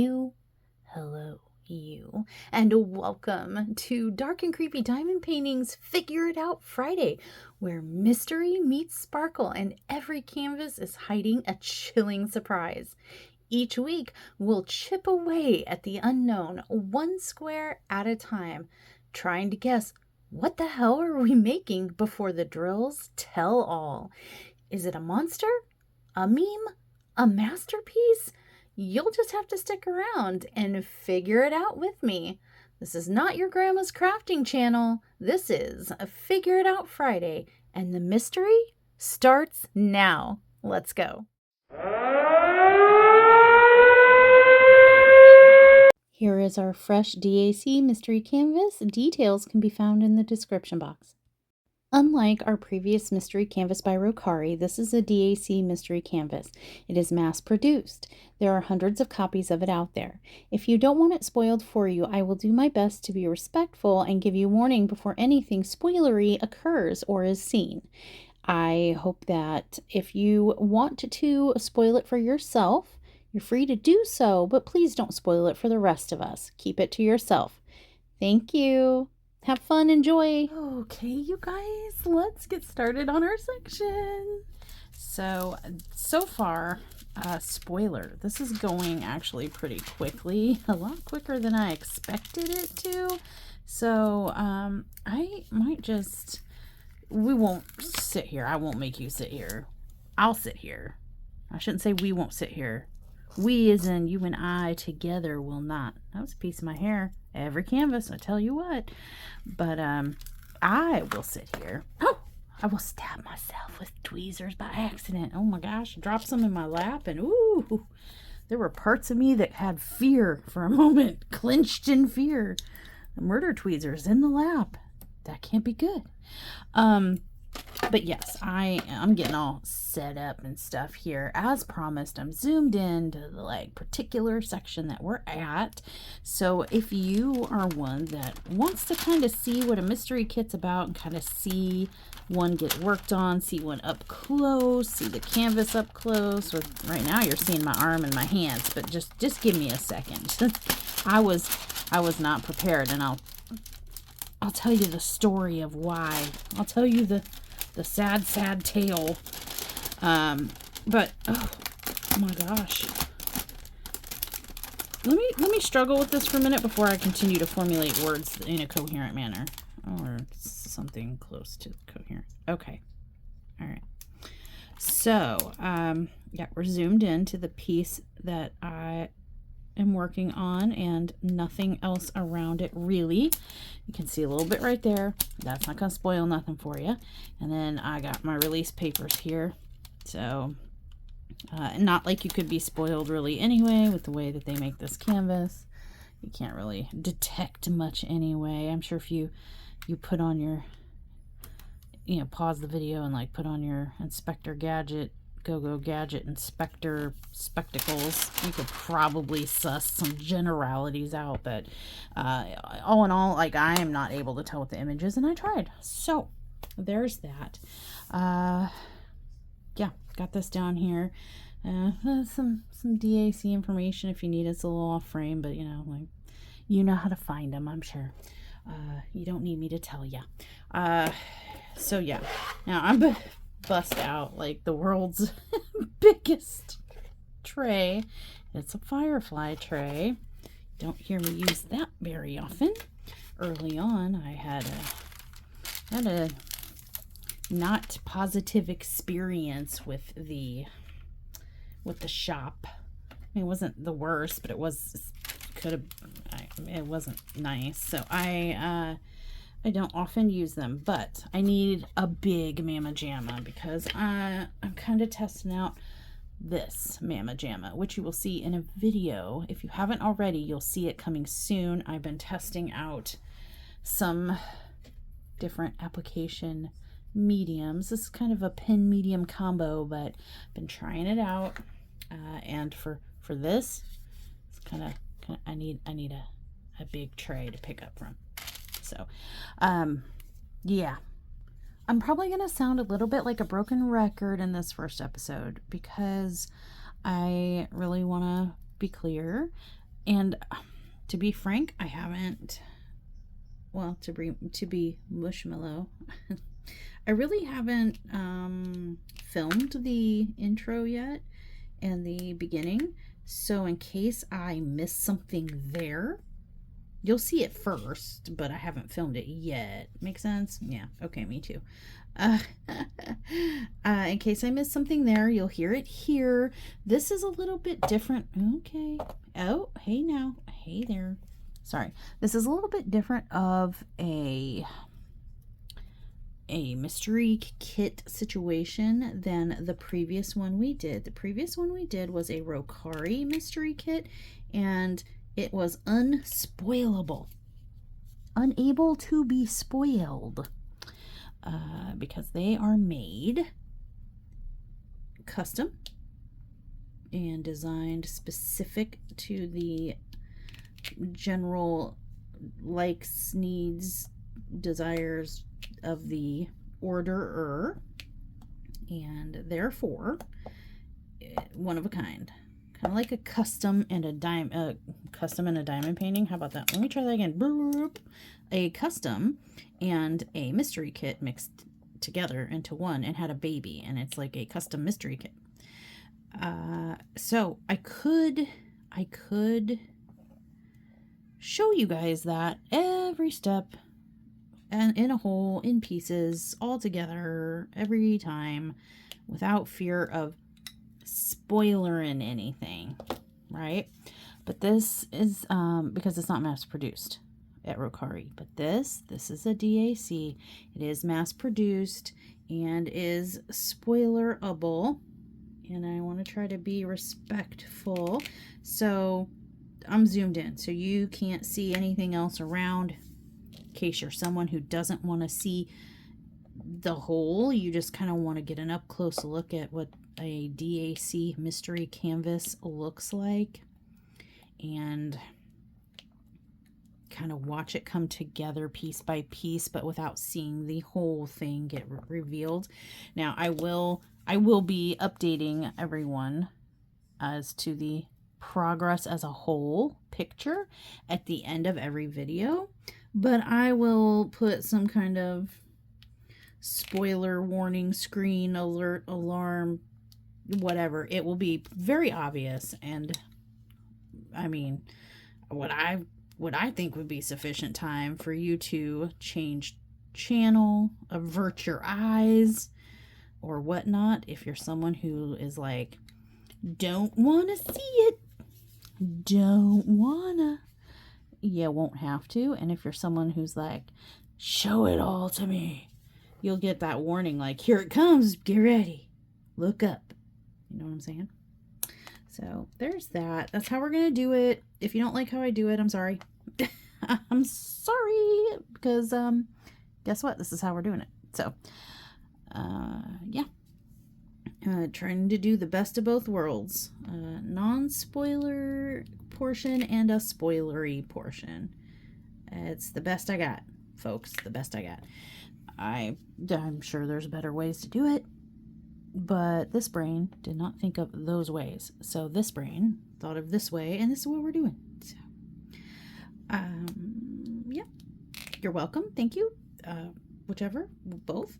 you, hello you, and welcome to Dark and Creepy Diamond Paintings Figure It Out Friday, where mystery meets sparkle and every canvas is hiding a chilling surprise. Each week, we'll chip away at the unknown, one square at a time, trying to guess what the hell are we making before the drills tell all. Is it a monster? A meme? A masterpiece? You'll just have to stick around and figure it out with me. This is not your grandma's crafting channel. This is a Figure It Out Friday, and the mystery starts now. Let's go. Here is our fresh DAC mystery canvas. Details can be found in the description box. Unlike our previous mystery canvas by Rokari, this is a DAC mystery canvas. It is mass-produced. There are hundreds of copies of it out there. If you don't want it spoiled for you, I will do my best to be respectful and give you warning before anything spoilery occurs or is seen. I hope that if you want to spoil it for yourself, you're free to do so, but please don't spoil it for the rest of us. Keep it to yourself. Thank you. Have fun, enjoy. Okay, you guys, let's get started on our section. So far, spoiler, this is going actually pretty quickly, a lot quicker than I expected it to. So, I might just, we won't sit here. I won't make you sit here. I'll sit here. I shouldn't say we won't sit here. We as in you and I together will not. That was a piece of my hair. Every canvas, I tell you what. But I will sit here. Oh, I will stab myself with tweezers by accident. Oh my gosh, I dropped some in my lap and ooh, there were parts of me that had fear for a moment, clenched in fear. The murder tweezers in the lap. That can't be good. But yes, I'm getting all set up and stuff here. As promised, I'm zoomed in to the particular section that we're at. So if you are one that wants to kind of see what a mystery kit's about and kind of see one get worked on, see one up close, see the canvas up close. Right now you're seeing my arm and my hands, but just give me a second. I was not prepared, and I'll tell you the story of why. I'll tell you the sad tale. But oh my gosh. Let me struggle with this for a minute before I continue to formulate words in a coherent manner. Or something close to coherent. Okay. All right. So, yeah, we're zoomed in to the piece that I am working on and nothing else around it really. You can see a little bit right there. That's not gonna spoil nothing for you. And then I got my release papers here, so not like you could be spoiled really anyway with the way that they make this canvas. You can't really detect much anyway. I'm sure if you put on your, pause the video and put on your inspector gadget, go gadget inspector spectacles, you could probably suss some generalities out, but all in all, I am not able to tell what the image is, and I tried. So there's that. Yeah, got this down here. Some DAC information if you need. It's a little off frame, but you know how to find them, I'm sure. You don't need me to tell you. So yeah, now I'm bust out the world's biggest tray. It's a firefly tray. Don't hear me use that very often. Early on, I had a not positive experience with the shop. It wasn't the worst, but it wasn't nice. So I don't often use them, but I need a big Mama Jamma because I'm kind of testing out this Mama Jamma, which you will see in a video. If you haven't already, you'll see it coming soon. I've been testing out some different application mediums. This is kind of a pen medium combo, but I've been trying it out. And for this, it's kind of I need a big tray to pick up from. So, yeah, I'm probably going to sound a little bit like a broken record in this first episode because I really want to be clear. And to be frank, I haven't, well, to be mushmallow, I really haven't filmed the intro yet and the beginning. So in case I miss something there, you'll see it first, but I haven't filmed it yet. Make sense? Yeah. Okay, me too. In case I miss something there, you'll hear it here. This is a little bit different. Okay. Oh, hey now. Hey there. Sorry. This is a little bit different of a mystery kit situation than the previous one we did. The previous one we did was a Rokari mystery kit, and it was unspoilable. Unable to be spoiled. Because they are made custom and designed specific to the general likes, needs, desires of the orderer, and therefore one of a kind. Kind of like a custom and a diamond painting. How about that? Let me try that again. Boop. A custom and a mystery kit mixed together into one and had a baby, and it's like a custom mystery kit. So I could show you guys that every step and in a whole, in pieces, all together every time without fear of spoiling anything, right? But this is because it's not mass produced at Rokari, but this is a DAC. It is mass produced and is spoilerable, and I want to try to be respectful. So I'm zoomed in so you can't see anything else around. In case you're someone who doesn't want to see the whole, you just kind of want to get an up close look at what a DAC mystery canvas looks like and kind of watch it come together piece by piece, but without seeing the whole thing get revealed. Now I will be updating everyone as to the progress as a whole picture at the end of every video, but I will put some kind of spoiler warning, screen alert, alarm, whatever. It will be very obvious, and I mean, what I think would be sufficient time for you to change channel, avert your eyes, or whatnot. If you're someone who is like, don't want to see it, don't wanna, you won't have to. And if you're someone who's like, show it all to me, you'll get that warning like, here it comes, get ready, look up. You know what I'm saying? So there's that. That's how we're gonna do it. If you don't like how I do it, I'm sorry. I'm sorry, because guess what? This is how we're doing it. So yeah. Trying to do the best of both worlds. Non-spoiler portion and a spoilery portion. It's the best I got, folks. The best I got. I'm sure there's better ways to do it, but this brain did not think of those ways. So this brain thought of this way, and this is what we're doing. So, yeah. You're welcome. Thank you. Whichever, both.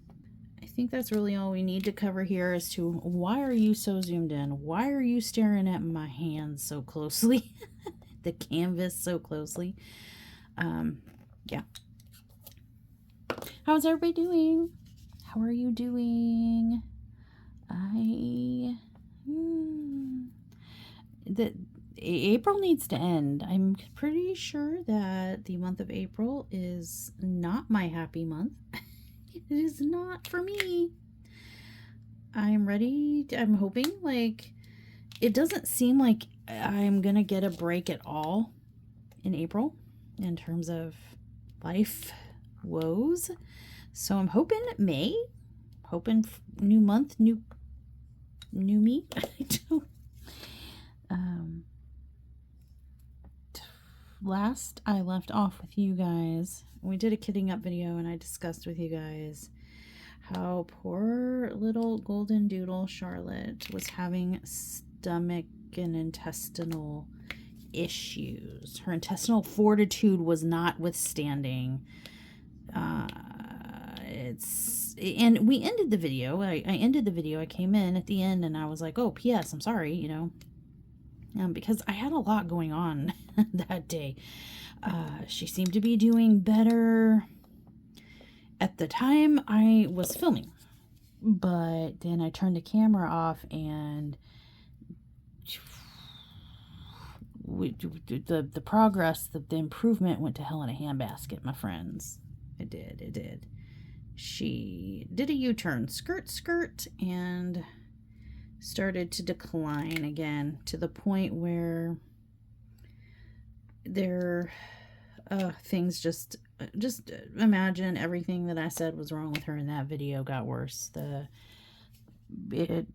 I think that's really all we need to cover here as to why are you so zoomed in? Why are you staring at my hands so closely? The canvas so closely? Yeah. How's everybody doing? How are you doing? April needs to end. I'm pretty sure that the month of April is not my happy month. It is not for me. I'm ready. I'm hoping, like, it doesn't seem like I'm gonna get a break at all in April in terms of life woes. So I'm hoping May. Hoping new month, new me. I don't. Last I left off with you guys, we did a kidding up video, and I discussed with you guys how poor little golden doodle Charlotte was having stomach and intestinal issues. Her intestinal fortitude was not withstanding. And we ended the video. I ended the video. I came in at the end and I was like, oh, P.S. I'm sorry, you know, because I had a lot going on that day. She seemed to be doing better at the time I was filming, but then I turned the camera off and the progress, the improvement went to hell in a handbasket, my friends. It did. She did a U-turn, skirt, and started to decline again to the point where things just imagine everything that I said was wrong with her in that video got worse. It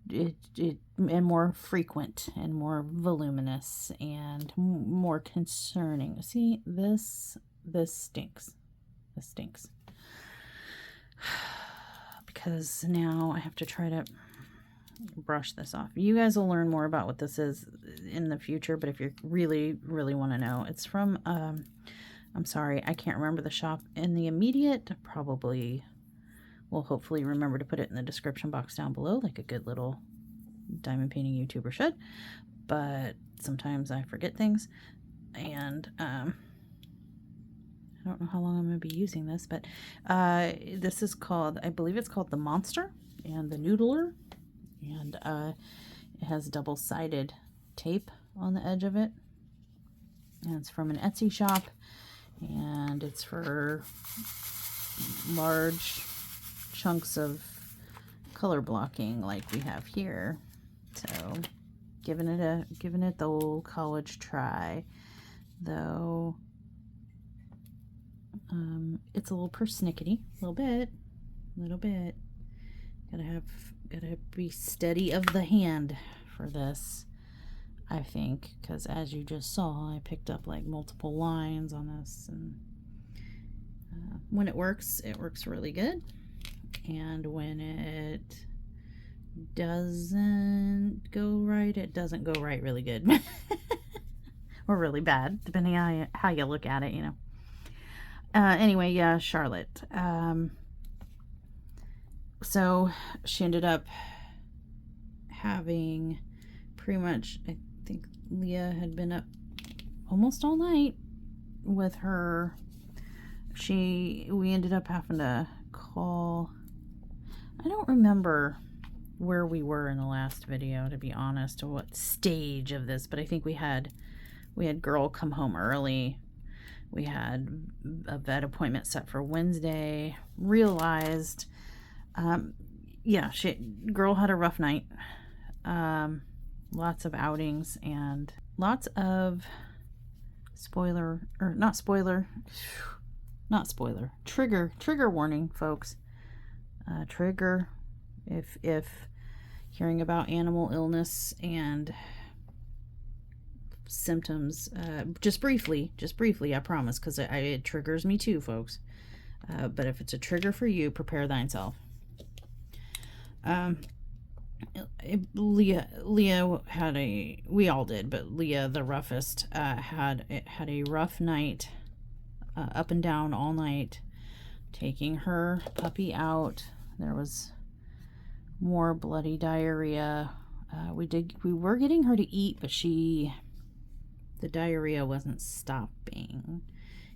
and more frequent and more voluminous and more concerning. See, this stinks. This stinks. Because now I have to try to brush this off. You guys will learn more about what this is in the future, but if you really want to know, it's from I'm sorry, I can't remember the shop in the immediate. Probably will hopefully remember to put it in the description box down below, like a good little diamond painting YouTuber should. But sometimes I forget things, and I don't know how long I'm going to be using this, but this is called, I believe it's called the Monster and the Noodler, and it has double-sided tape on the edge of it, and it's from an Etsy shop, and it's for large chunks of color blocking like we have here. So giving it the old college try, though. It's a little persnickety, a little bit. Gotta be steady of the hand for this, I think, because as you just saw, I picked up like multiple lines on this, and when it works really good, and when it doesn't go right, it doesn't go right really good, or really bad, depending on how you look at it, you know. Anyway, yeah, Charlotte. So she ended up having pretty much, I think Leah had been up almost all night with her. We ended up having to call. I don't remember where we were in the last video, to be honest, or what stage of this, but I think we had girl come home early. We had a vet appointment set for Wednesday. Realized, yeah, girl had a rough night. Lots of outings and lots of trigger warning, folks. Trigger if hearing about animal illness and symptoms, just briefly, I promise, because it triggers me too, folks. But if it's a trigger for you, prepare thyself. Leah had we all did, but Leah, the roughest, had a rough night, up and down all night, taking her puppy out. There was more bloody diarrhea. We were getting her to eat, but the diarrhea wasn't stopping.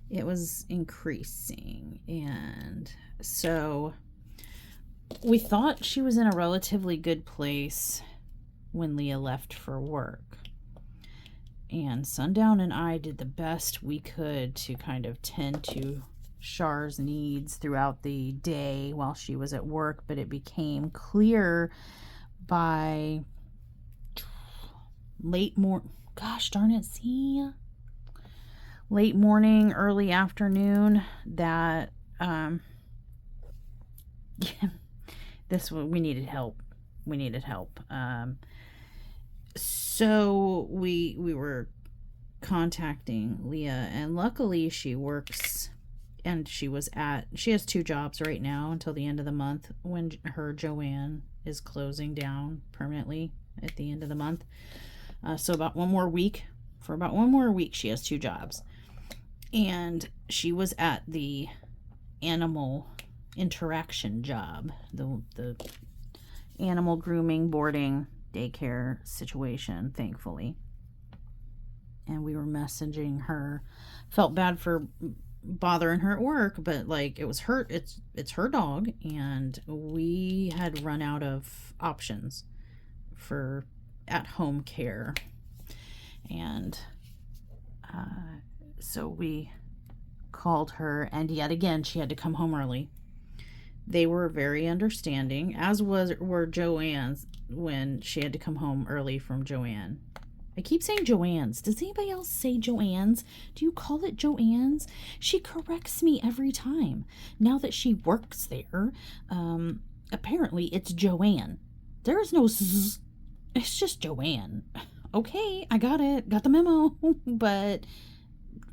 It was increasing, and so we thought she was in a relatively good place when Leah left for work. And Sundown and I did the best we could to kind of tend to Char's needs throughout the day while she was at work, but it became clear by late morning, early afternoon, that we needed help. So we were contacting Leah, and luckily she works, and she has 2 jobs right now until the end of the month, when her Joanne is closing down permanently at the end of the month. So about 1 more week For about 1 more week, she has 2 jobs. And she was at the animal interaction job, the animal grooming, boarding, daycare situation, thankfully. And we were messaging her. Felt bad for bothering her at work, but like it was her, it's her dog, and we had run out of options for at-home care. And so we called her, and yet again she had to come home early. They were very understanding, as were Joanne's when she had to come home early from Joanne. I keep saying Joanne's. Does anybody else say Joanne's? Do you call it Joanne's? She corrects me every time. Now that she works there, apparently it's Joanne. There's no zzz. It's just Joanne. Okay, I got it. Got the memo. But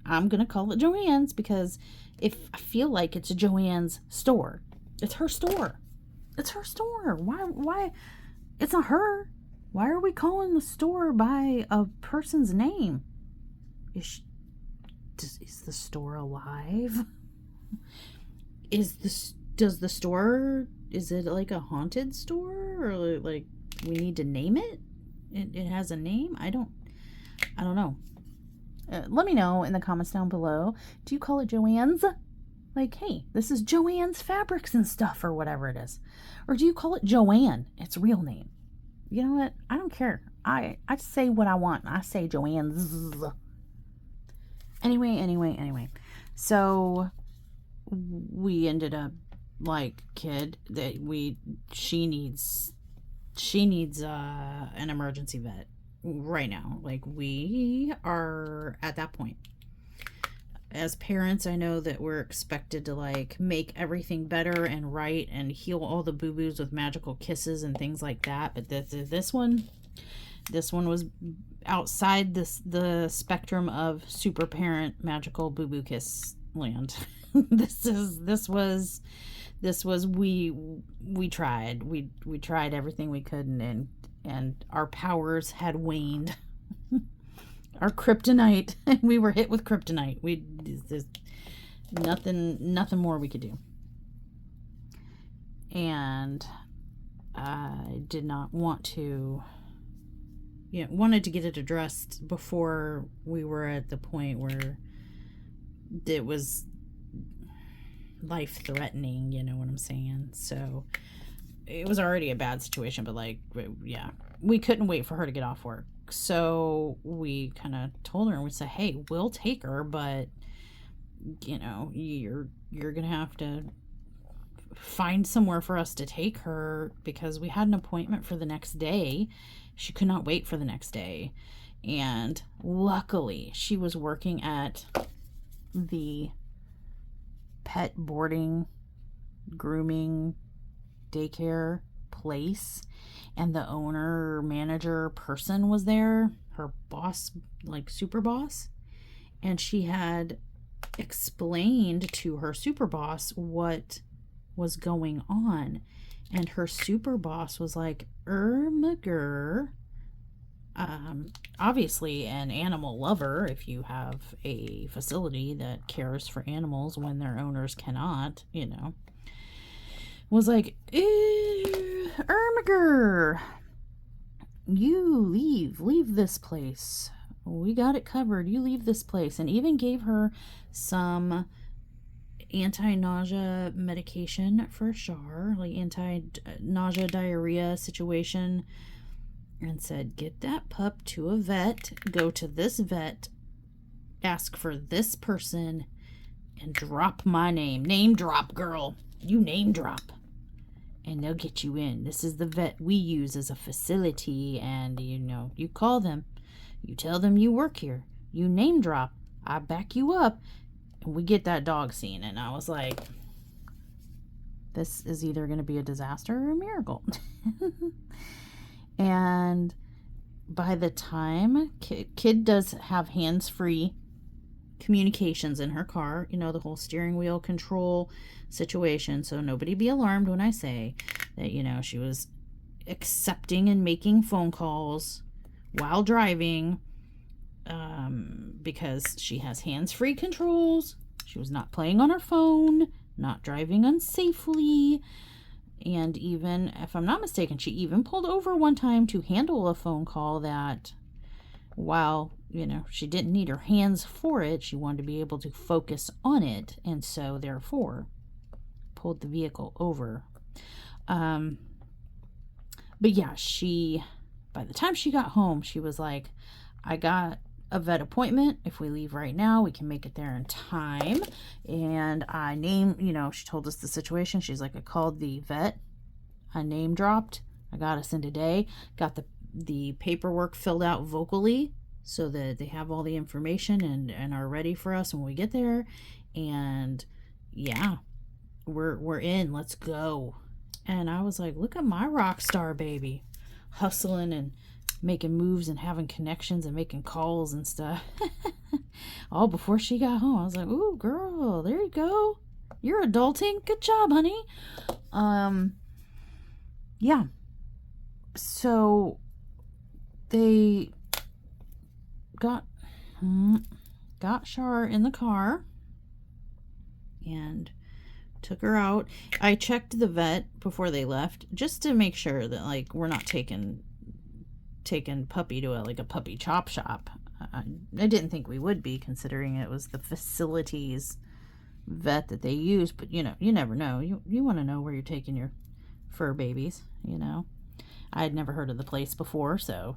I'm going to call it Joanne's because if I feel like it's Joanne's store. It's her store. It's her store. Why? It's not her. Why are we calling the store by a person's name? Is the store alive? Does the store, is it like a haunted store, or like we need to name it? It has a name? I don't know. Let me know in the comments down below. Do you call it Joanne's? Like, hey, this is Joanne's Fabrics and Stuff, or whatever it is. Or do you call it Joanne, its real name? You know what? I don't care. I say what I want. I say Joanne's. Anyway. So we ended up like, kid, that she needs an emergency vet right now. Like, we are at that point. As parents, I know that we're expected to like make everything better and right and heal all the boo-boos with magical kisses and things like that. But this one was outside the spectrum of super parent magical boo-boo kiss land. This was we tried everything we could, and our powers had waned. Our kryptonite. We were hit with kryptonite. There's nothing more we could do. And I did not want to, wanted to get it addressed before we were at the point where it was life-threatening, you know what I'm saying? So it was already a bad situation, but like, yeah, we couldn't wait for her to get off work. So we kind of told her, and we said, hey, we'll take her, but you're gonna have to find somewhere for us to take her, because we had an appointment for the next day. She could not wait for the next day. And luckily she was working at the pet boarding, grooming, daycare place, and the owner, manager person was there, her boss, like super boss, and she had explained to her super boss what was going on, and her super boss was like, McGurr, obviously an animal lover, if you have a facility that cares for animals when their owners cannot, was like, Ermiger, you leave this place. We got it covered. You leave this place. And even gave her some anti-nausea medication for Char, like anti-nausea diarrhea situation, and said, get that pup to a vet, go to this vet, ask for this person, and drop my name drop, girl. You name drop, and they'll get you in. This is the vet we use as a facility, and you call them, you tell them you work here, you name drop, I back you up, and we get that dog seen. And I was like, this is either going to be a disaster or a miracle. And by the time kid does have hands-free communications in her car, the whole steering wheel control situation, so nobody be alarmed when I say that she was accepting and making phone calls while driving, because she has hands-free controls. She was not playing on her phone, not driving unsafely. And even, if I'm not mistaken, she even pulled over one time to handle a phone call that, while, you know, she didn't need her hands for it, she wanted to be able to focus on it, and so therefore pulled the vehicle over. But yeah, by the time she got home, she was like, I got a vet appointment. If we leave right now, we can make it there in time. And I she told us the situation. She's like, I called the vet. I name dropped. I got us in today. Got the paperwork filled out vocally so that they have all the information and are ready for us when we get there. And yeah, we're in. Let's go. And I was like, look at my rock star baby, hustling and making moves and having connections and making calls and stuff. All before she got home. I was like, ooh, girl, there you go. You're adulting. Good job, honey. Yeah. So they got Shar in the car and took her out. I checked the vet before they left just to make sure that, like, we're not taking Puppy to a puppy chop shop. I didn't think we would be, considering it was the facilities vet that they use, but you never know. You want to know where you're taking your fur babies. I had never heard of the place before, so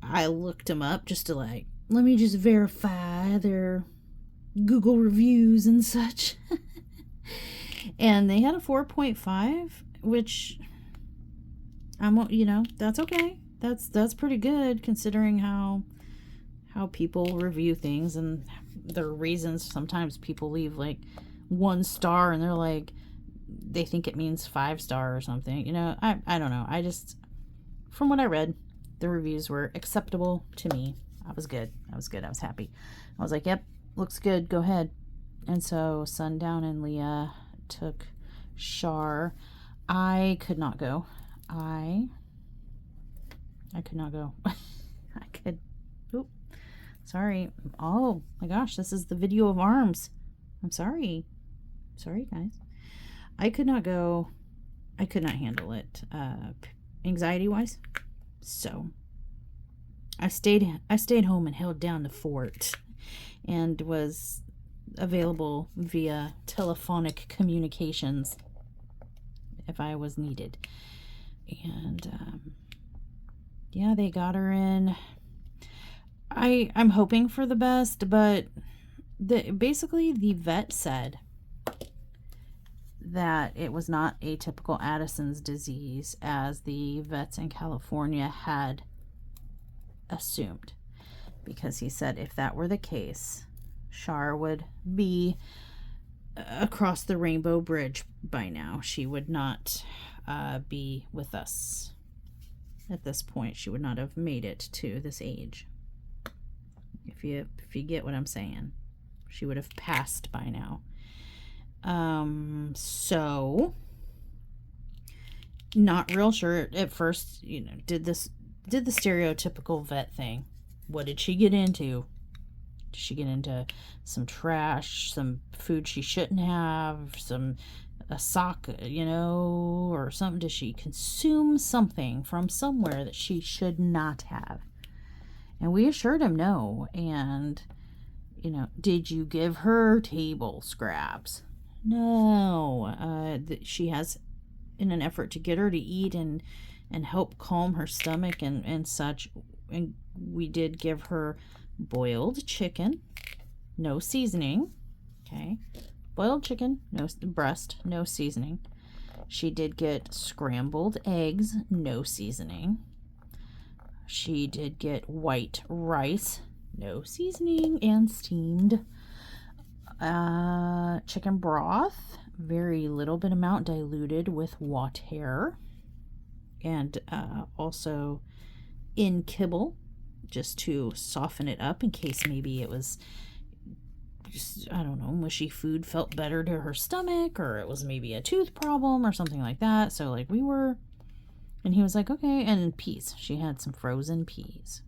I looked them up just to let me just verify their Google reviews and such. And they had a 4.5, which that's okay. That's pretty good, considering how people review things and their reasons. Sometimes people leave 1 star and they're like, they think it means 5-star or something. I don't know. I just, from what I read, the reviews were acceptable to me. I was good. I was happy. I was like, yep, looks good. Go ahead. And so Sundown and Leah took Shar. I could not go. I could not go. Oop. Sorry. Oh my gosh, this is the video of arms. I'm sorry. Sorry, guys. I could not go. I could not handle it, anxiety-wise. So I stayed home and held down the fort and was available via telephonic communications if I was needed. And yeah, they got her in. I'm hoping for the best, but basically the vet said that it was not atypical Addison's disease, as the vets in California had assumed, because he said if that were the case, Shar would be across the Rainbow Bridge by now. She would not be with us at this point. She would not have made it to this age. If you get what I'm saying, she would have passed by now. So not real sure at first, did the stereotypical vet thing. What did she get into? Did she get into some trash, some food she shouldn't have, a sock, or something? Did she consume something from somewhere that she should not have? And we assured him no. And, did you give her table scraps? No. She has, in an effort to get her to eat and help calm her stomach and such, and we did give her boiled chicken, no seasoning. Okay. Boiled chicken, no breast, no seasoning. She did get scrambled eggs, no seasoning. She did get white rice, no seasoning, and steamed chicken broth, very little bit amount, diluted with water, and also in kibble, just to soften it up in case maybe it was just, I don't know, mushy food felt better to her stomach, or it was maybe a tooth problem or something like that. So and he was like, okay. And peas, she had some frozen peas.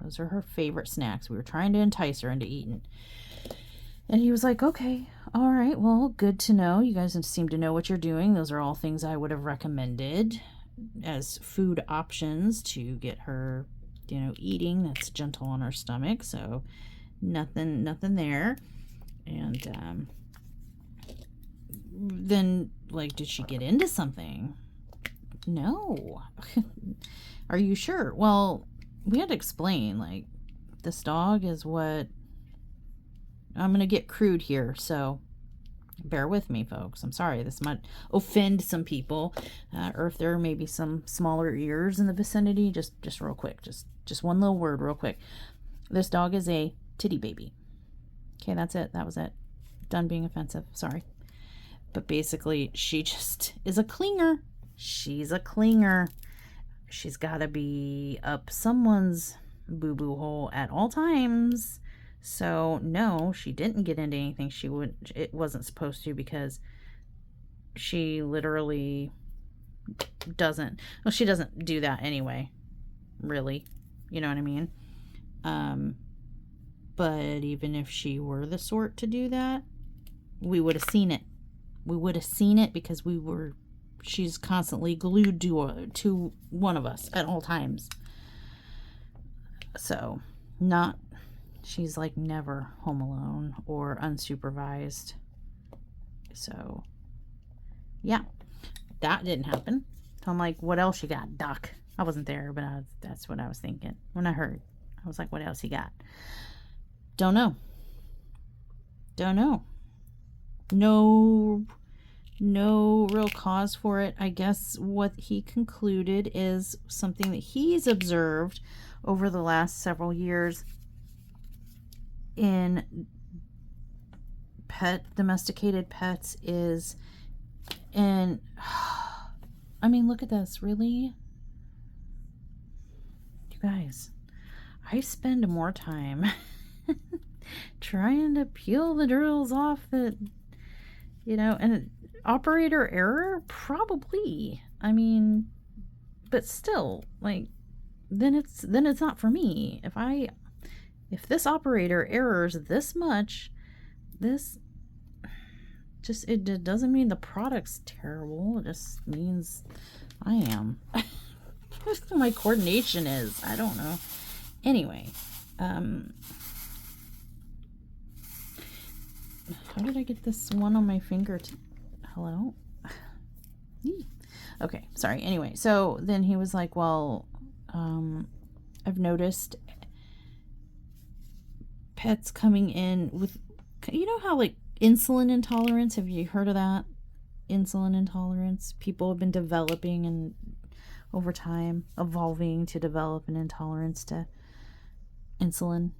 Those are her favorite snacks. We were trying to entice her into eating. And he was like, okay, all right, well, good to know. You guys seem to know what you're doing. Those are all things I would have recommended as food options to get her, eating that's gentle on her stomach. So nothing there. And then, like, did she get into something? No. Are you sure? Well, we had to explain, like, this dog is what... I'm going to get crude here, so bear with me, folks. I'm sorry. This might offend some people, or if there may be some smaller ears in the vicinity, just real quick. Just one little word real quick. This dog is a titty baby. Okay, that's it. That was it. Done being offensive. Sorry. But basically, she just is a clinger. She's a clinger. She's got to be up someone's boo-boo hole at all times. So, no, she didn't get into anything it wasn't supposed to, because she literally doesn't. Well, she doesn't do that anyway, really. You know what I mean? But even if she were the sort to do that, we would have seen it. We would have seen it because she's constantly glued to one of us at all times. So, she's like never home alone or unsupervised. So, yeah, that didn't happen. So I'm like, what else you got, Doc? I wasn't there, but that's what I was thinking when I heard. I was like, what else you got? Don't know. No real cause for it. I guess what he concluded is something that he's observed over the last several years in domesticated pets is, and I mean, look at this. Really? You guys, I spend more time trying to peel the drills off that, and operator error, probably. I mean, but still, like, then it's not for me. If this operator errors this much, it doesn't mean the product's terrible. It just means I am. My coordination is. I don't know. Anyway, how did I get this one on my finger? Hello? Okay, sorry. Anyway, so then he was like, well, I've noticed pets coming in with, how like insulin intolerance, have you heard of that? Insulin intolerance. People have been developing and over time evolving to develop an intolerance to insulin.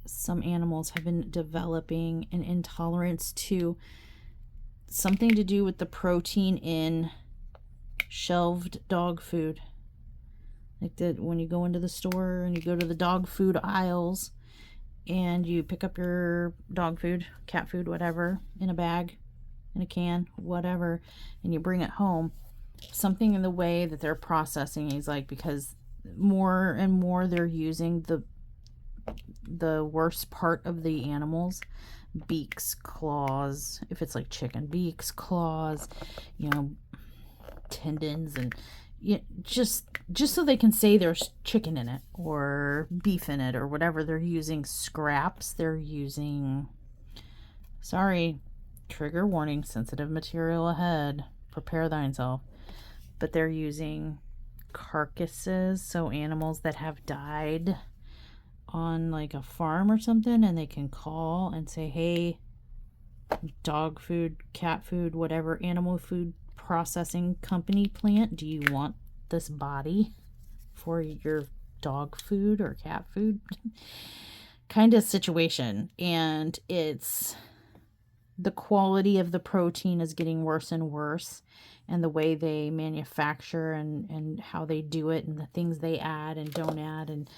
Some animals have been developing an intolerance to something to do with the protein in shelved dog food. Like when you go into the store and you go to the dog food aisles and you pick up your dog food, cat food, whatever, in a bag, in a can, whatever, and you bring it home, something in the way that they're processing, he's like, because more and more they're using the worst part of the animals, beaks, claws, if it's like chicken, beaks, claws, tendons, and just so they can say there's chicken in it or beef in it or whatever. They're using scraps. They're using, sorry, trigger warning, sensitive material ahead, prepare thyself, but they're using carcasses, so animals that have died on like a farm or something, and they can call and say, hey, dog food, cat food, whatever animal food processing company plant, do you want this body for your dog food or cat food kind of situation. And it's the quality of the protein is getting worse and worse, and the way they manufacture and how they do it and the things they add and don't add and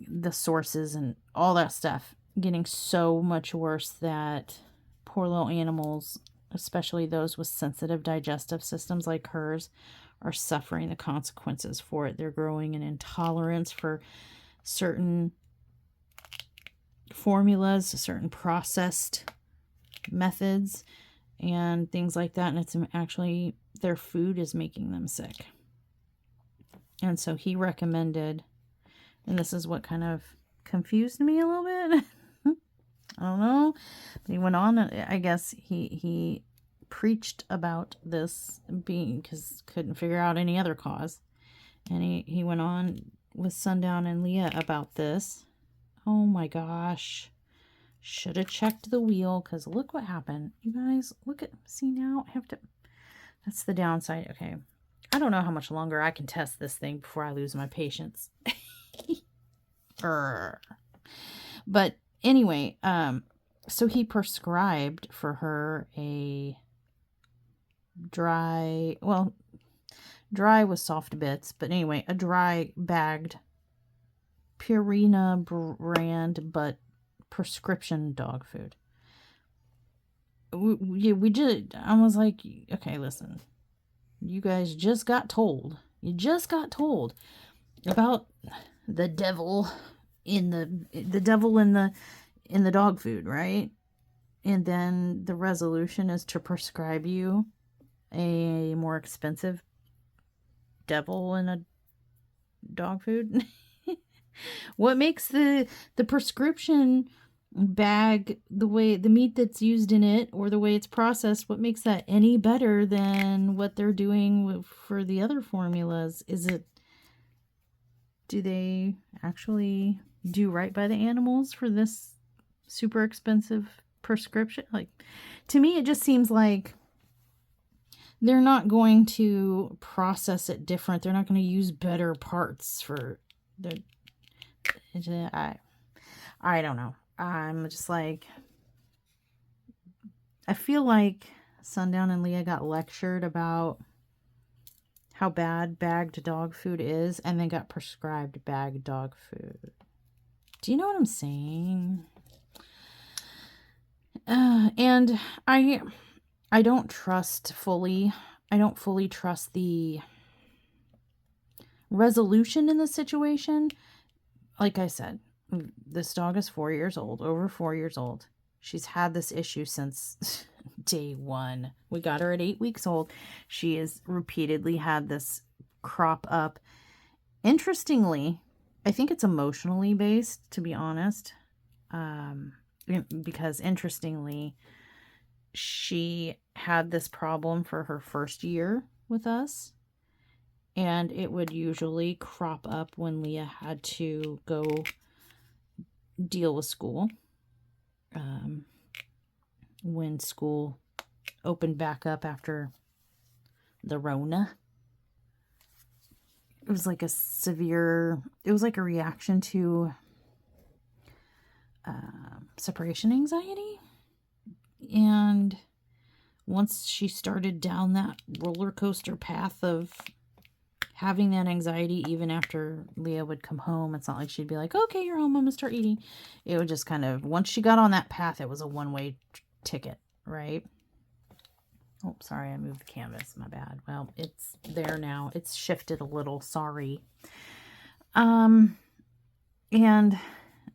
the sources and all that stuff getting so much worse that poor little animals, especially those with sensitive digestive systems like hers, are suffering the consequences for it. They're growing an intolerance for certain formulas, certain processed methods, and things like that. And it's actually their food is making them sick. And so he recommended, and this is what kind of confused me a little bit. I don't know. But he went on, I guess he preached about this being, because couldn't figure out any other cause. And he went on with Sundown and Leah about this. Oh my gosh. Should have checked the wheel, because look what happened. You guys, look at, see now, I have to, that's the downside. Okay. I don't know how much longer I can test this thing before I lose my patience. But anyway, so he prescribed for her a dry with soft bits, but anyway, a dry bagged Purina brand, but prescription dog food. We did. I was like, okay, listen, you guys just got told. You just got told about the devil in the devil in the dog food, right? And then the resolution is to prescribe you a more expensive devil in a dog food. What makes the prescription bag, the way the meat that's used in it or the way it's processed, what makes that any better than what they're doing for the other formulas? Do they actually do right by the animals for this super expensive prescription? Like, to me, it just seems like they're not going to process it different. They're not going to use better parts for the, I don't know. I'm just like, I feel like Sundown and Leah got lectured about how bad bagged dog food is, and then got prescribed bagged dog food. Do you know what I'm saying? And I don't trust fully. I don't fully trust the resolution in the situation. Like I said, this dog is 4 years old, over 4 years old. She's had this issue since day one. We got her at 8 weeks old. She has repeatedly had this crop up. Interestingly, I think it's emotionally based, to be honest. Because interestingly, she had this problem for her first year with us. And it would usually crop up when Leah had to go deal with school. When school opened back up after the Rona. It was like a reaction to separation anxiety. And once she started down that roller coaster path of having that anxiety, even after Leah would come home, it's not like she'd be like, okay, you're home, I'm gonna start eating. It would just kind of, once she got on that path, it was a one-way ticket, right? Oh, sorry, I moved the canvas, my bad. Well, it's there now. It's shifted a little, sorry. And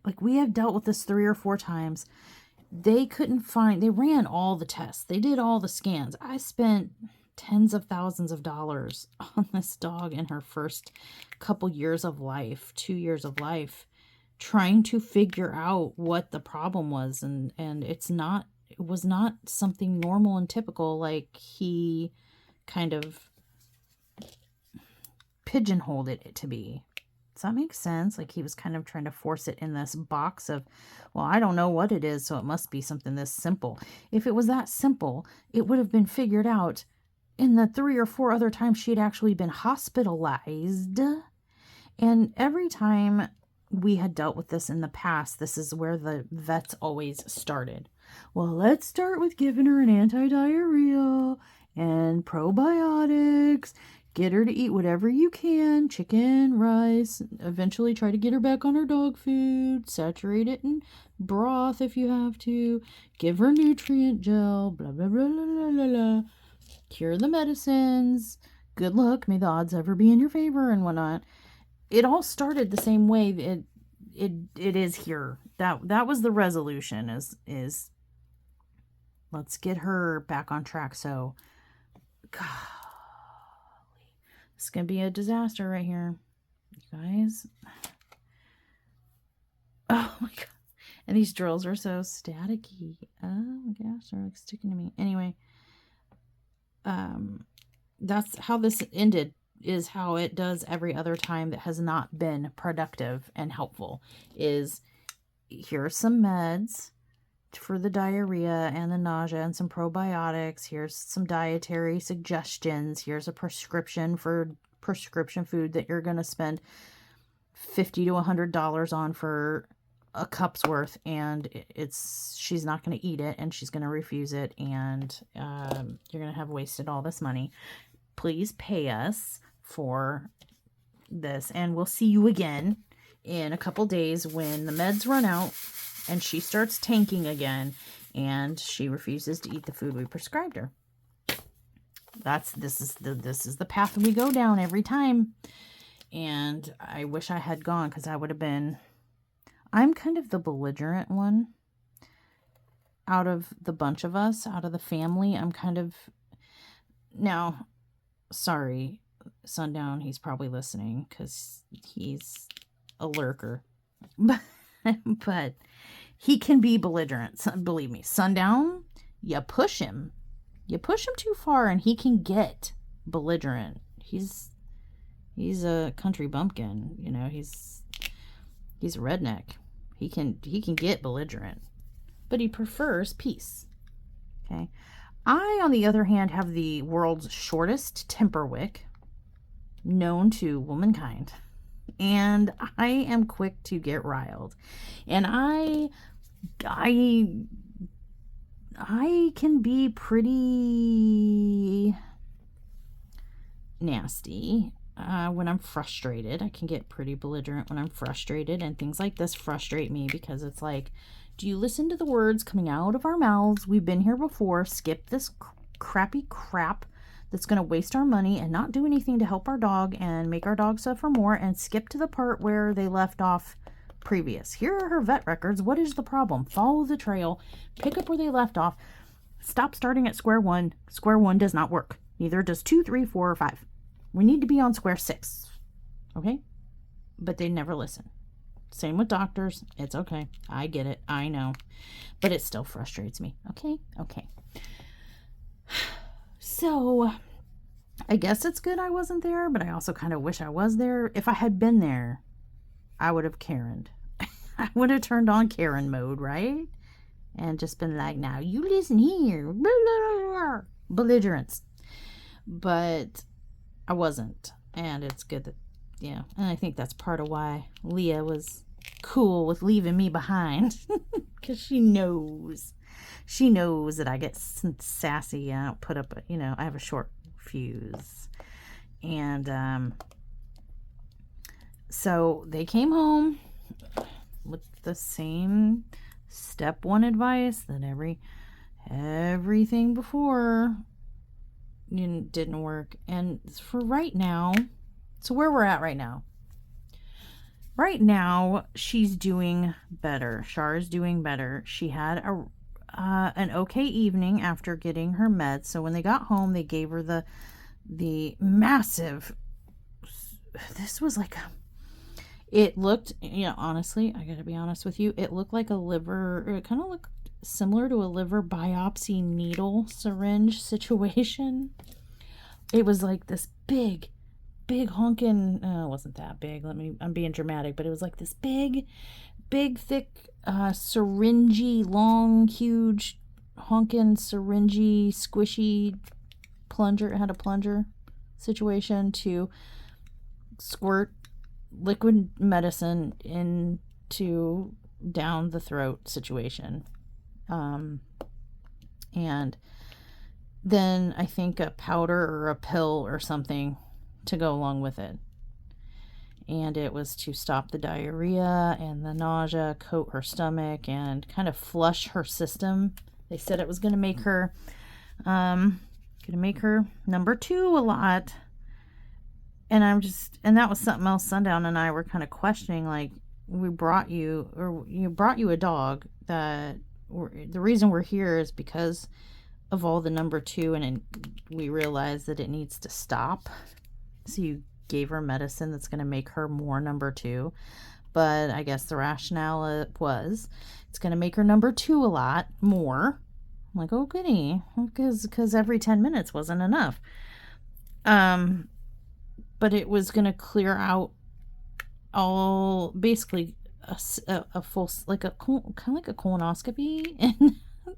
like, we have dealt with this 3 or 4 times. They ran all the tests. They did all the scans. I spent tens of thousands of dollars on this dog in her first couple years of life, 2 years of life, trying to figure out what the problem was. And it was not something normal and typical like he kind of pigeonholed it to be. Does that make sense? Like, he was kind of trying to force it in this box of, well, I don't know what it is, so it must be something this simple. If it was that simple, it would have been figured out in the 3 or 4 other times she had actually been hospitalized. And every time we had dealt with this in the past, this is where the vets always started. Well, let's start with giving her an anti-diarrhea and probiotics. Get her to eat whatever you can, chicken, rice, eventually try to get her back on her dog food, saturate it in broth if you have to, give her nutrient gel, blah, blah, blah, blah, blah, blah, blah. Cure the medicines, good luck, may the odds ever be in your favor and whatnot. It all started the same way it is here. That was the resolution, is let's get her back on track. So, golly, it's gonna be a disaster right here, you guys. Oh my god. And these drills are so staticky. Oh my gosh, they're like sticking to me. Anyway, that's how this ended, is how it does every other time that has not been productive and helpful. Is here are some meds for the diarrhea and the nausea and some probiotics. Here's some dietary suggestions. Here's a prescription for prescription food that you're going to spend $50 to $100 on for a cup's worth, and she's not going to eat it, and she's going to refuse it, and you're going to have wasted all this money. Please pay us for this, and we'll see you again in a couple days when the meds run out and she starts tanking again and she refuses to eat the food we prescribed her. This is the path we go down every time. And I wish I had gone, because I would have been... I'm kind of the belligerent one out of the bunch of us, out of the family. I'm kind of... Now, sorry, Sundown, he's probably listening because he's a lurker. But he can be belligerent. Believe me, Sundown, you push him too far and he can get belligerent. He's a country bumpkin, you know, he's a redneck. He can get belligerent, but he prefers peace. Okay. I, on the other hand, have the world's shortest temper wick known to womankind. And I am quick to get riled. And I can be pretty nasty when I'm frustrated. I can get pretty belligerent when I'm frustrated, and things like this frustrate me because it's like, do you listen to the words coming out of our mouths? We've been here before. Skip this crappy crap that's going to waste our money and not do anything to help our dog and make our dog suffer more, and skip to the part where they left off previous. Here are her vet records. What is the problem? Follow the trail. Pick up where they left off. Stop starting at square one. Square one does not work. Neither does 2, 3, 4, or 5. We need to be on square 6. Okay? But they never listen. Same with doctors. It's okay. I get it. I know. But it still frustrates me. Okay? Okay. So, I guess it's good I wasn't there, but I also kind of wish I was there. If I had been there, I would have Karened. I would have turned on Karen mode, right? And just been like, now you listen here. Belligerence. But I wasn't. And it's good that, yeah. And I think that's part of why Leah was cool with leaving me behind. Because she knows. She knows that I get sassy. I don't put up, I have a short fuse. And so they came home with the same step 1 advice that everything before didn't work. And for right now, so where we're at right now. Right now, she's doing better. Char's doing better. She had an okay evening after getting her meds. So when they got home, they gave her the massive, this was like it looked, honestly, I gotta be honest with you, it looked like a liver, it kind of looked similar to a liver biopsy needle syringe situation. It was like this big honking, it wasn't that big, I'm being dramatic, but it was like this big, thick, syringy, long, huge, honking, syringy, squishy plunger. It had a plunger situation to squirt liquid medicine into down the throat situation. And then I think a powder or a pill or something to go along with it. And it was to stop the diarrhea and the nausea, coat her stomach, and kind of flush her system. They said it was going to make her number 2 a lot and that was something else Sundown and I were kind of questioning, like, we brought you, or you brought you a dog that the reason we're here is because of all the number 2, and we realized that it needs to stop. So you gave her medicine that's going to make her more number 2. But I guess the rationale was it's going to make her number 2 a lot more. I'm like, oh goody, because every 10 minutes wasn't enough. But it was going to clear out all, basically a full, like kind of like a colonoscopy,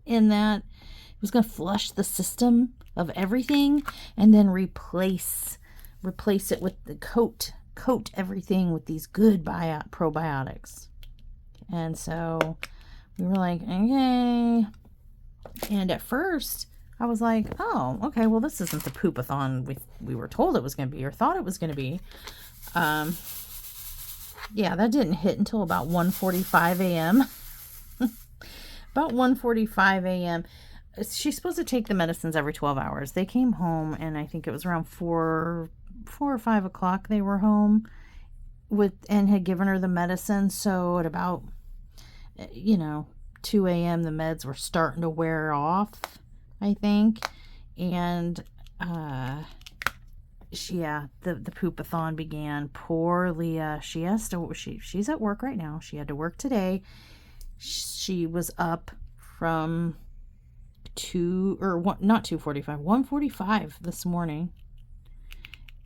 in that it was going to flush the system of everything and then replace it with the coat everything with these good probiotics. And so we were like, okay. And at first I was like, oh, okay, well, this isn't the poopathon we were told it was going to be, or thought it was going to be. Yeah, that didn't hit until about 1:45 a.m. About 1:45 a.m. She's supposed to take the medicines every 12 hours. They came home, and I think it was around 4 or 5 o'clock they were home and had given her the medicine. So at about 2 a.m. the meds were starting to wear off, I think. And the poopathon began. Poor Leah. She's at work right now. She had to work today. She was up from 1:45 this morning.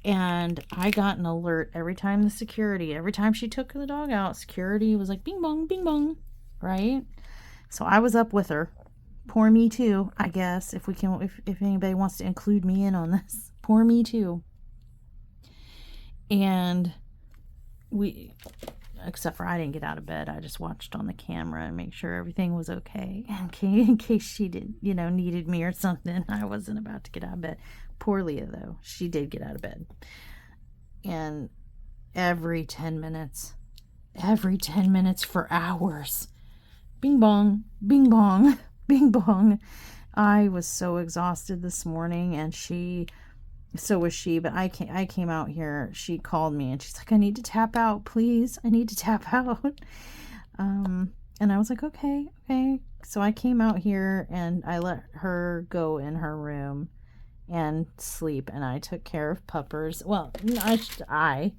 And I got an alert every time she took the dog out, security was like, bing bong, right? So I was up with her. Poor me too, I guess, if anybody wants to include me in on this. Poor me too. And except for I didn't get out of bed. I just watched on the camera and make sure everything was okay. In case she needed me or something. I wasn't about to get out of bed. Poor Leah, though. She did get out of bed. And every 10 minutes for hours, bing bong, bing bong, bing bong. I was so exhausted this morning, and so was she, but I came out here. She called me and she's like, I need to tap out, please. I need to tap out. And I was like, okay. So I came out here and I let her go in her room and sleep, and I took care of puppers. Well, I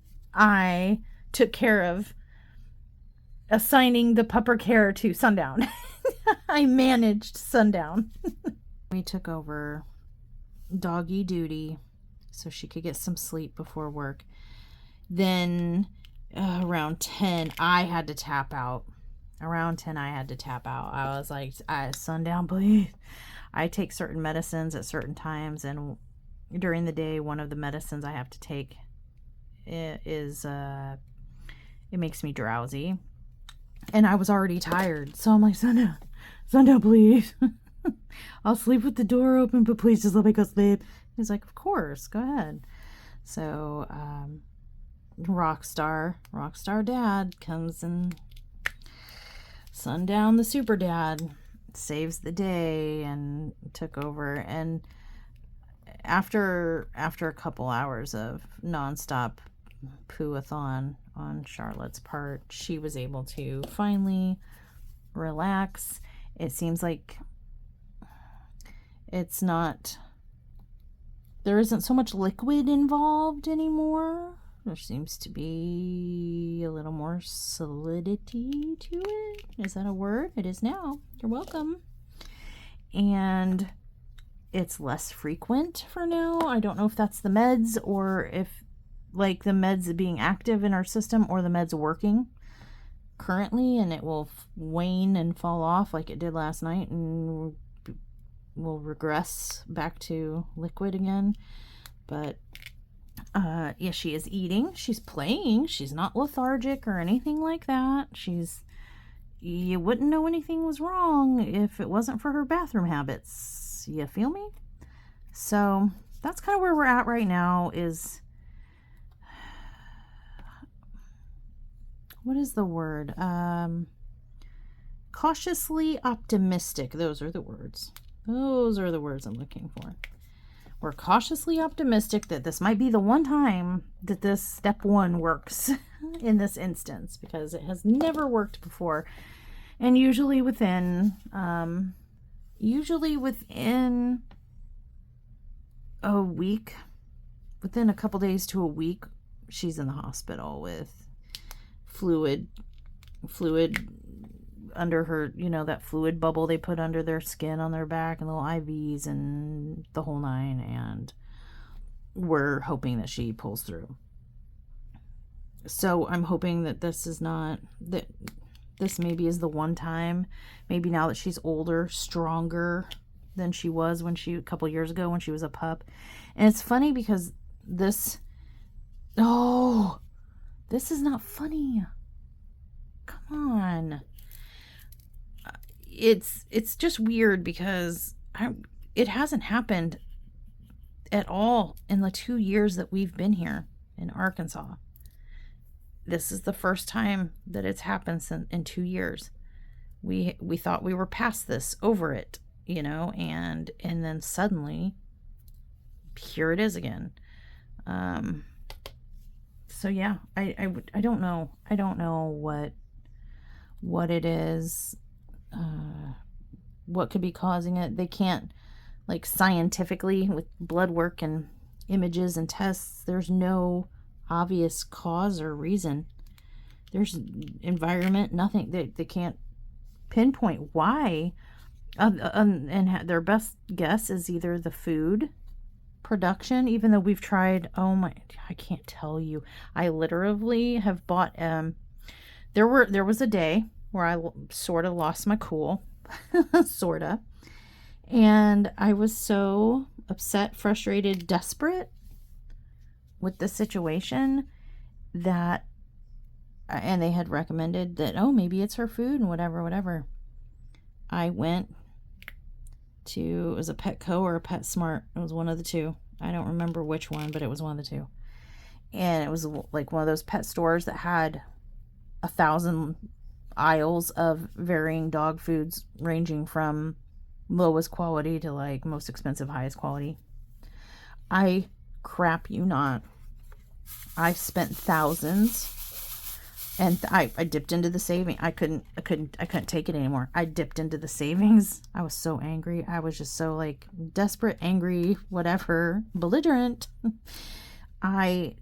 took care of assigning the pupper care to Sundown. I managed Sundown. We took over doggy duty so she could get some sleep before work. Then around 10, I had to tap out. I was like, Sundown, please. I take certain medicines at certain times, and during the day, one of the medicines I have to take is it makes me drowsy. And I was already tired, so I'm like, Sundown, please. I'll sleep with the door open, but please just let me go sleep. He's like, of course, go ahead. So Rockstar Dad comes, and Sundown, the super dad, saves the day and took over. And after a couple hours of nonstop poo-a-thon on Charlotte's part, she was able to finally relax. It seems like there isn't so much liquid involved anymore. There seems to be a little more solidity to it. Is that a word? It is now. You're welcome. And it's less frequent for now. I don't know if that's the meds, or if like the meds being active in our system, or the meds working currently, and it will wane and fall off like it did last night, and will regress back to liquid again. But yeah, she is eating, she's playing, she's not lethargic or anything like that. You wouldn't know anything was wrong if it wasn't for her bathroom habits. You feel me? So that's kind of where we're at right now. Is what is the word? Cautiously optimistic. Those are the words I'm looking for. we're cautiously optimistic that this might be the one time that this step one works in this instance, because it has never worked before. And usually within a week, within a couple days to a week, she's in the hospital with fluid under her, that fluid bubble they put under their skin on their back, and little IVs and the whole nine. And we're hoping that she pulls through. So I'm hoping that this maybe is the one time, maybe now that she's older, stronger than she was a couple years ago when she was a pup. And it's funny because this is not funny. Come on. It's just weird because it hasn't happened at all in the 2 years that we've been here in Arkansas. This is the first time that it's happened in 2 years. We thought we were past this, over it, and then suddenly here it is again. So yeah, I don't know. I don't know what it is, what could be causing it. They can't, like, scientifically, with blood work and images and tests, there's no obvious cause or reason. There's environment, nothing. They can't pinpoint why. And their best guess is either the food production, even though we've tried, I can't tell you. I literally have bought, there was a day where I sort of lost my cool, sort of. And I was so upset, frustrated, desperate with the situation that, and they had recommended that, maybe it's her food and whatever. I went to, it was a Petco or a PetSmart. It was one of the two. I don't remember which one, but it was one of the two. And it was like one of those pet stores that had 1,000 aisles of varying dog foods, ranging from lowest quality to like most expensive, highest quality. I crap you not, I spent thousands, and I dipped into the saving. I couldn't take it anymore. I dipped into the savings. I was so angry. I was just so, like, desperate, angry, whatever, belligerent. I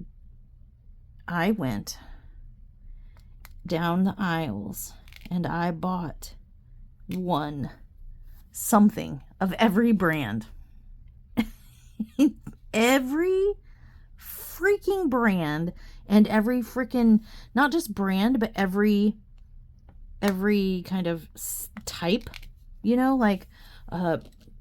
went down the aisles and I bought something of every brand. Every freaking brand, and every freaking, not just brand, but every kind of type, like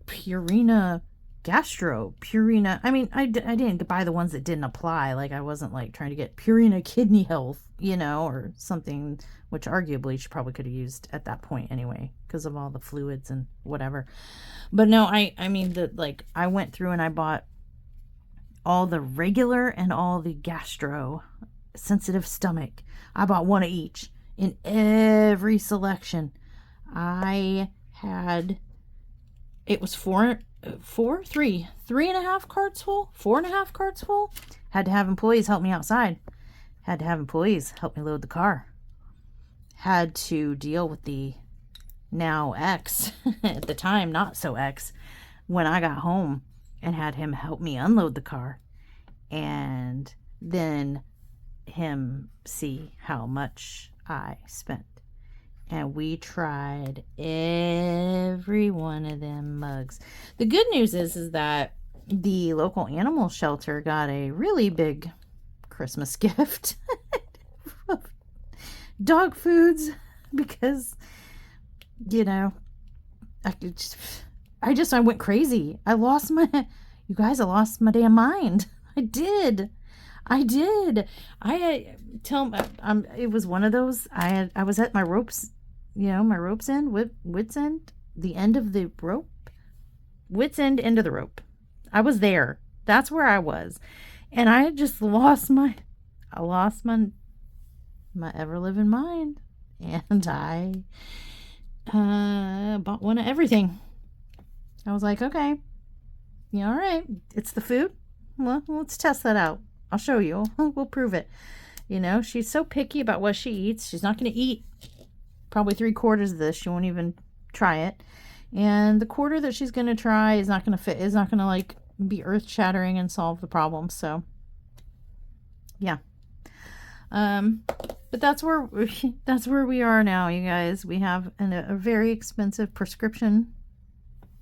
Purina Gastro, Purina. I mean, I didn't buy the ones that didn't apply. Like, I wasn't like trying to get Purina Kidney Health, or something, which arguably she probably could have used at that point anyway, because of all the fluids and whatever. But no, I mean, I went through and I bought all the regular and all the gastro, sensitive stomach. I bought one of each in every selection. It was 3.5 carts full, 4.5 carts full. Had to have employees help me outside. Had to have employees help me load the car. Had to deal with the now ex, at the time not so ex, when I got home, and had him help me unload the car, and then him see how much I spent. And we tried every one of them mugs. The good news is that the local animal shelter got a really big Christmas gift of dog foods, because I went crazy. I lost my damn mind. I did. It was one of those. I was at my ropes, my rope's end, wit's end, the end of the rope, wit's end, end of the rope. I was there. That's where I was. And I just lost my ever-living mind. And I bought one of everything. I was like, okay, Yeah, all right. It's the food. Well, let's test that out. I'll show you. We'll prove it. You know, she's so picky about what she eats. She's not going to eat probably 3/4 of this. She won't even try it. And the quarter that she's going to try is not going to fit, is not going to like be earth shattering and solve the problem. So, yeah. But that's where we are now, you guys. We have a very expensive prescription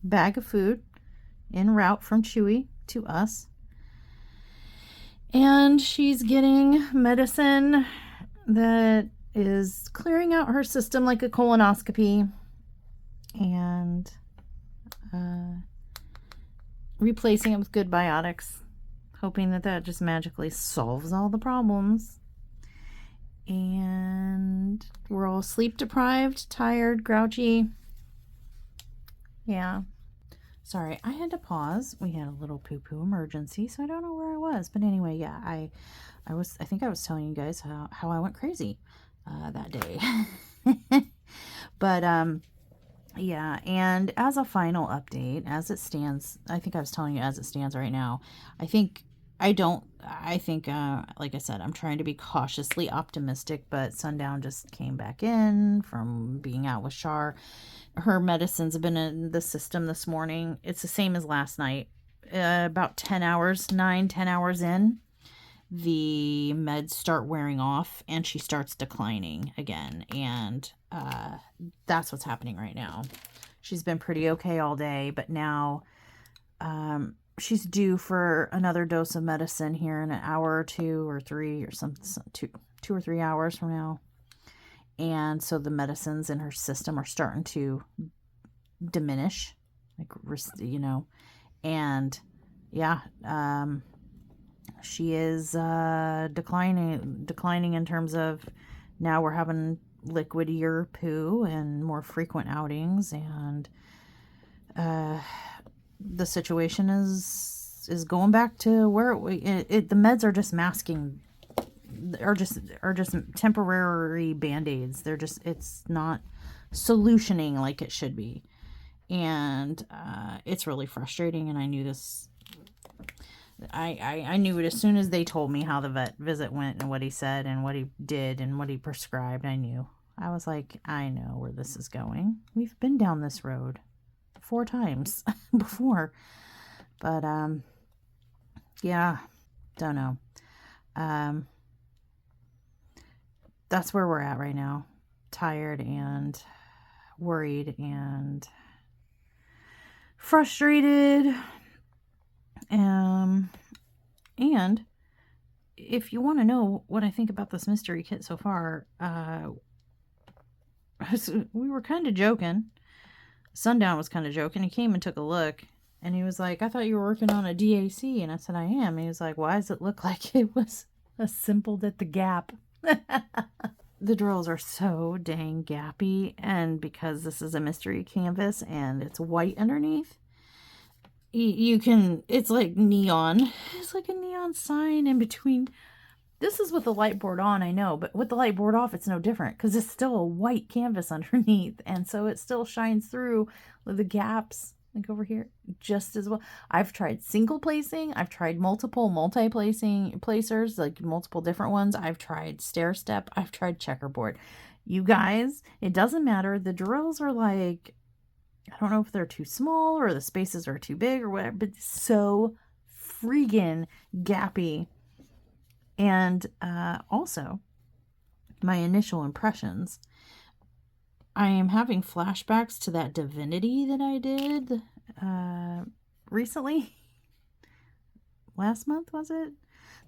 bag of food en route from Chewy to us. And she's getting medicine that is clearing out her system like a colonoscopy and replacing it with good biotics, hoping that just magically solves all the problems. And we're all sleep deprived, tired, grouchy. Yeah. Sorry, I had to pause. We had a little poo-poo emergency, so I don't know where I was. But anyway, yeah, I think I was telling you guys how I went crazy that day. But yeah, and as a final update, as it stands, I think I was telling you as it stands right now, I think like I said, I'm trying to be cautiously optimistic, but Sundown just came back in from being out with Char. Her medicines have been in the system this morning. It's the same as last night. About 10 hours in, the meds start wearing off and she starts declining again. And that's what's happening right now. She's been pretty okay all day, but now she's due for another dose of medicine here in an hour or 2 or 3 or something, 2 or 3 hours from now. And so the medicines in her system are starting to diminish, like, you know, and yeah, she is declining in terms of now we're having liquidier poo and more frequent outings, and the situation is going back to where the meds are just masking, are just temporary band-aids. It's not solutioning like it should be, and it's really frustrating. And I knew this. I knew it as soon as they told me how the vet visit went and what he said and what he did and what he prescribed. I knew. I was like, I know where this is going. We've been down this road 4 times before, but yeah, don't know. That's where we're at right now. Tired and worried and frustrated. And if you want to know what I think about this mystery kit so far, we were kind of joking. Sundown was kind of joking. He came and took a look, and he was like, I thought you were working on a DAC. And I said, I am. He was like, why does it look like it was assembled at the Gap? The drills are so dang gappy, and because this is a mystery canvas and it's white underneath, you can, it's like neon. It's like a neon sign in between. This is with the light board on, I know, but with the light board off, it's no different because it's still a white canvas underneath, and so it still shines through the gaps, like over here, just as well. I've tried single placing. I've tried multiple multi-placing placers, like multiple different ones. I've tried stair step. I've tried checkerboard. You guys, it doesn't matter. The drills are like, I don't know if they're too small or the spaces are too big or whatever, but so freaking gappy. And also, my initial impressions, I am having flashbacks to that Divinity that I did recently. Last month, was it?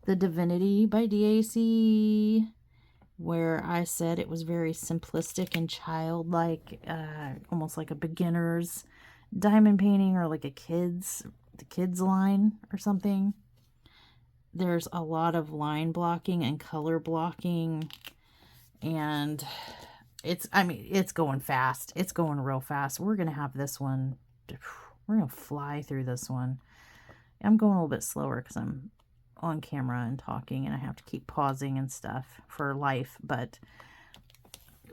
The Divinity by DAC, where I said it was very simplistic and childlike, almost like a beginner's diamond painting or like the kids line or something. There's a lot of line blocking and color blocking, and it's going fast. It's going real fast. We're going to have this one. We're going to fly through this one. I'm going a little bit slower because I'm on camera and talking, and I have to keep pausing and stuff for life. But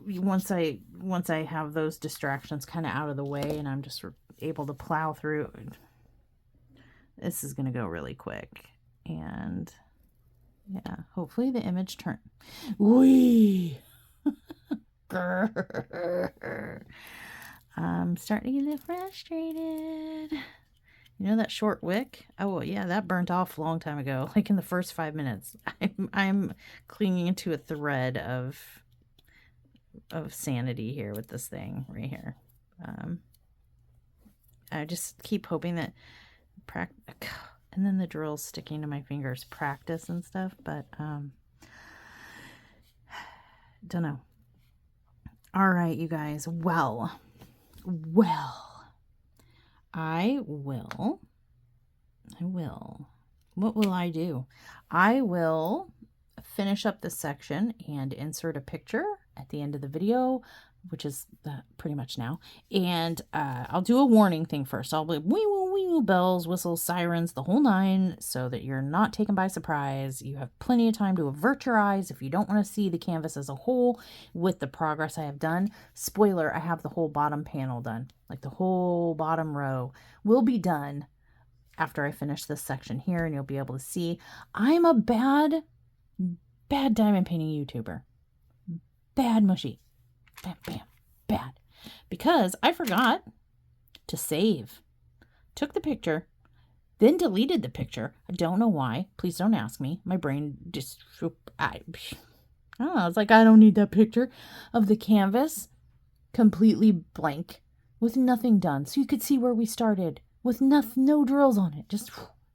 once I have those distractions kind of out of the way, and I'm just able to plow through, This is going to go really quick. And yeah, hopefully the image turn. Wee! I'm starting to get a little frustrated. You know that short wick? Oh, yeah, that burnt off a long time ago, like in the first 5 minutes. I'm clinging to a thread of sanity here with this thing right here. I just keep hoping that and then the drill's sticking to my fingers, practice and stuff, but don't know. All right, you guys. Well, I will. What will I do? I will finish up this section and insert a picture at the end of the video, which is pretty much now. And I'll do a warning thing first. I'll be wee woo, bells, whistles, sirens, the whole nine, so that you're not taken by surprise. You have plenty of time to avert your eyes if you don't want to see the canvas as a whole with the progress I have done. Spoiler, I have the whole bottom panel done. Like the whole bottom row will be done after I finish this section here, and you'll be able to see. I'm a bad diamond painting YouTuber. Bad mushy. Bam, bam, bad. Because I forgot to save. Took the picture, then deleted the picture. I don't know why. Please don't ask me. My brain just, I don't know. It's like, I don't need that picture of the canvas. Completely blank with nothing done. So you could see where we started with no drills on it. Just,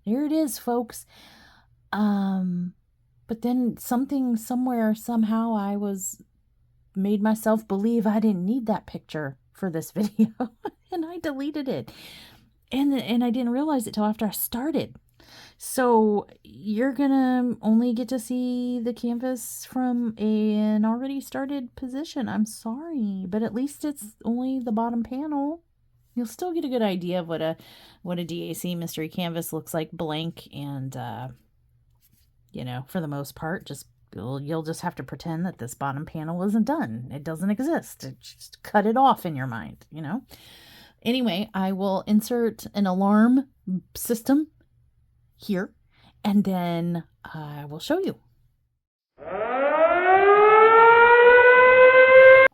there it is, folks. But then somewhere, somehow I made myself believe I didn't need that picture for this video. And I deleted it. And I didn't realize it till after I started. So you're gonna only get to see the canvas from an already started position. I'm sorry, but at least it's only the bottom panel. You'll still get a good idea of what a DAC mystery canvas looks like blank, and you know, for the most part, just you'll just have to pretend that this bottom panel isn't done. It doesn't exist. Just cut it off in your mind, you know. Anyway, I will insert an alarm system here, and then I will show you.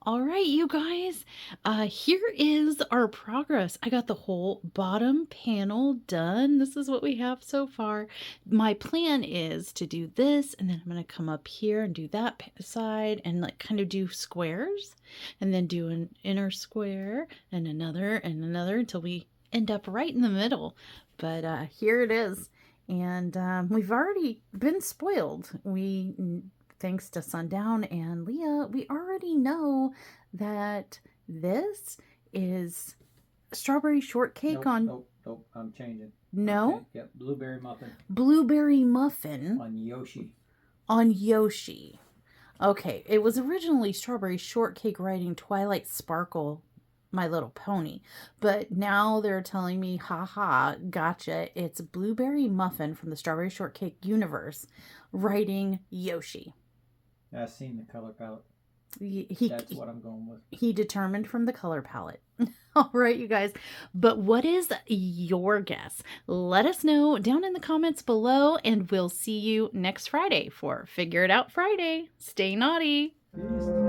All right, you guys, here is our progress. I got the whole bottom panel done. This is what we have so far. My plan is to do this, and then I'm going to come up here and do that side and like kind of do squares, and then do an inner square and another until we end up right in the middle. But here it is. And we've already been spoiled. Thanks to Sundown and Leah, we already know that this is strawberry shortcake Nope, I'm changing. No? Okay. Yep, Blueberry Muffin. Blueberry Muffin. On Yoshi. On Yoshi. Okay, it was originally strawberry shortcake writing Twilight Sparkle, My Little Pony. But now they're telling me, haha, gotcha, it's Blueberry Muffin from the Strawberry Shortcake universe writing Yoshi. I've seen the color palette. That's what I'm going with. He determined from the color palette. All right, you guys. But what is your guess? Let us know down in the comments below, and we'll see you next Friday for Figure It Out Friday. Stay naughty. Peace.